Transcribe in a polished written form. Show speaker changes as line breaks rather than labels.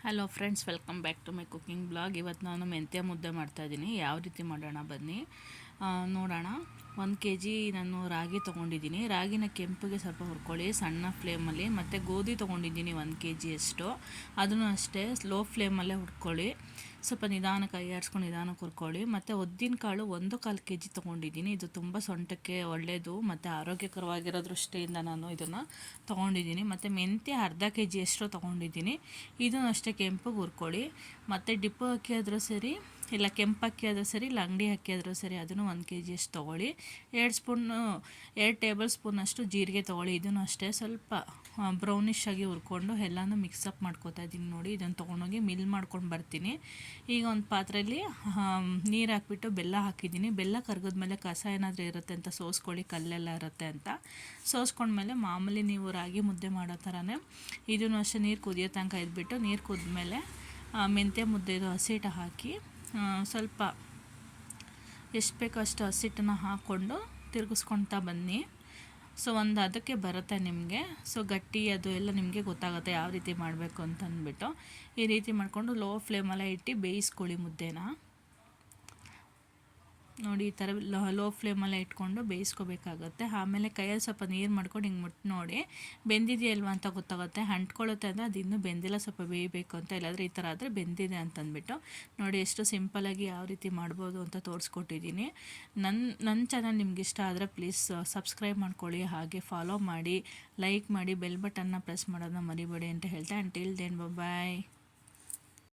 Hello friends, welcome back to my cooking blog. ಇವತ್ತು ನಾನು ಮೆಂತ್ಯ ಮುದ್ದೆ ಮಾಡ್ತಾಯಿದ್ದೀನಿ. ಯಾವ ರೀತಿ ಮಾಡೋಣ ಬನ್ನಿ ನೋಡೋಣ. 1 kg ನಾನು ರಾಗಿ ತೊಗೊಂಡಿದ್ದೀನಿ. ರಾಗಿನ ಕೆಂಪಿಗೆ ಸ್ವಲ್ಪ ಹುರ್ಕೊಳ್ಳಿ ಸಣ್ಣ ಫ್ಲೇಮಲ್ಲಿ. ಮತ್ತು ಗೋಧಿ ತೊಗೊಂಡಿದ್ದೀನಿ 1 kg ಅಷ್ಟು, ಅದನ್ನು ಅಷ್ಟೇ ಲೋ ಫ್ಲೇಮಲ್ಲೇ ಹುರ್ಕೊಳ್ಳಿ. ಸ್ವಲ್ಪ ನಿಧಾನಕ್ಕೆ ಕೈ ಆಡಿಸ್ಕೊಂಡು ನಿಧಾನಕ್ಕೆ ಹುರ್ಕೊಳ್ಳಿ. ಮತ್ತು ಉದ್ದಿನ ಕಾಳು 1/4 kg ತೊಗೊಂಡಿದ್ದೀನಿ. ಇದು ತುಂಬ ಸೊಂಟಕ್ಕೆ ಒಳ್ಳೆಯದು ಮತ್ತು ಆರೋಗ್ಯಕರವಾಗಿರೋ ದೃಷ್ಟಿಯಿಂದ ನಾನು ಇದನ್ನು ತೊಗೊಂಡಿದ್ದೀನಿ. ಮತ್ತು ಮೆಂತ್ಯ ಅರ್ಧ kg ಅಷ್ಟು ತೊಗೊಂಡಿದ್ದೀನಿ. ಇದನ್ನು ಅಷ್ಟೇ ಕೆಂಪಿಗೆ ಹುರ್ಕೊಳ್ಳಿ. ಮತ್ತು ಡಿಪ್ಪು ಅಕ್ಕಿ ಆದರೂ ಸರಿ, ಇಲ್ಲ ಕೆಂಪು ಅಕ್ಕಿ ಆದರೂ ಸರಿ, ಇಲ್ಲ ಅಂಗಡಿ ಅಕ್ಕಿ ಆದರೂ ಸರಿ, ಅದನ್ನು 1 kg ಅಷ್ಟು ತೊಗೊಳ್ಳಿ. 2 ಟೇಬಲ್ ಸ್ಪೂನ್ ಅಷ್ಟು ಜೀರಿಗೆ ತೊಗೊಳ್ಳಿ. ಇದನ್ನು ಅಷ್ಟೇ ಸ್ವಲ್ಪ ಬ್ರೌನಿಷ್ ಆಗಿ ಹುರ್ಕೊಂಡು ಎಲ್ಲನೂ ಮಿಕ್ಸಪ್ ಮಾಡ್ಕೊತಾ ಇದ್ದೀನಿ. ನೋಡಿ, ಇದನ್ನು ತೊಗೊಂಡೋಗಿ ಮಿಲ್ ಮಾಡ್ಕೊಂಡು ಬರ್ತೀನಿ. ಈಗ ಒಂದು ಪಾತ್ರೆಯಲ್ಲಿ ನೀರು ಹಾಕ್ಬಿಟ್ಟು ಬೆಲ್ಲ ಹಾಕಿದ್ದೀನಿ. ಬೆಲ್ಲ ಕರಗಿದ್ಮೇಲೆ ಕಸ ಏನಾದರೂ ಇರುತ್ತೆ ಅಂತ ಸೋಸ್ಕೊಳ್ಳಿ, ಕಲ್ಲೆಲ್ಲ ಇರುತ್ತೆ ಅಂತ. ಸೋಸ್ಕೊಂಡ್ಮೇಲೆ ಮಾಮೂಲಿ ನೀವು ರಾಗಿ ಮುದ್ದೆ ಮಾಡೋ ಥರನೇ ಇದನ್ನು ಅಷ್ಟೇ ನೀರು ಕುದಿಯೋ ತನಕ ಇದ್ಬಿಟ್ಟು, ನೀರು ಕುದ್ಮೇಲೆ ಮೆಂತ್ಯ ಮುದ್ದೆದು ಹಸಿಟ್ಟು ಹಾಕಿ ಸ್ವಲ್ಪ ಎಷ್ಟು ಬೇಕೋ ಅಷ್ಟು ಹಸಿಟ್ಟನ್ನು ಹಾಕ್ಕೊಂಡು ತಿರುಗಿಸ್ಕೊಳ್ತಾ ಬನ್ನಿ. ಸೊ ಒಂದು ಅದಕ್ಕೆ ಬರುತ್ತೆ ನಿಮಗೆ. ಸೊ ಗಟ್ಟಿ ಅದು ಎಲ್ಲ ನಿಮಗೆ ಗೊತ್ತಾಗುತ್ತೆ ಯಾವ ರೀತಿ ಮಾಡಬೇಕು ಅಂತ ಅಂದ್ಬಿಟ್ಟು. ಈ ರೀತಿ ಮಾಡಿಕೊಂಡು ಲೋ ಫ್ಲೇಮಲ್ಲೇ ಇಟ್ಟು ಬೇಯಿಸ್ಕೊಳ್ಳಿ ಮುದ್ದೆನ. ನೋಡಿ, ಈ ಥರ ಲೋ ಫ್ಲೇಮಲ್ಲೇ ಇಟ್ಕೊಂಡು ಬೇಯಿಸ್ಕೋಬೇಕಾಗತ್ತೆ. ಆಮೇಲೆ ಕೈಯಲ್ಲಿ ಸ್ವಲ್ಪ ನೀರು ಮಾಡ್ಕೊಂಡು ಹಿಂಗೆ ಮುಟ್ಟು ನೋಡಿ, ಬೆಂದಿದೆಯಲ್ವ ಅಂತ ಗೊತ್ತಾಗುತ್ತೆ. ಅಂಟ್ಕೊಳ್ಳುತ್ತೆ ಅಂದರೆ ಅದು ಇನ್ನೂ ಬೆಂದಿಲ್ಲ, ಸ್ವಲ್ಪ ಬೇಯಬೇಕು ಅಂತ. ಇಲ್ಲಾಂದರೆ ಈ ಥರ ಆದರೆ ಬೆಂದಿದೆ ಅಂತಂದ್ಬಿಟ್ಟು. ನೋಡಿ, ಎಷ್ಟು ಸಿಂಪಲಾಗಿ ಯಾವ ರೀತಿ ಮಾಡ್ಬೋದು ಅಂತ ತೋರಿಸ್ಕೊಟ್ಟಿದ್ದೀನಿ. ನನ್ನ ಚಾನಲ್ ನಿಮ್ಗೆ ಇಷ್ಟ ಆದರೆ ಪ್ಲೀಸ್ ಸಬ್ಸ್ಕ್ರೈಬ್ ಮಾಡ್ಕೊಳ್ಳಿ, ಹಾಗೆ ಫಾಲೋ ಮಾಡಿ, ಲೈಕ್ ಮಾಡಿ, ಬೆಲ್ ಬಟನ್ನ ಪ್ರೆಸ್ ಮಾಡೋದನ್ನ ಮರಿಬೇಡಿ ಅಂತ ಹೇಳ್ತಾ, ಅಂಟಿಲ್ ದೆನ್ ಬಾಯ್.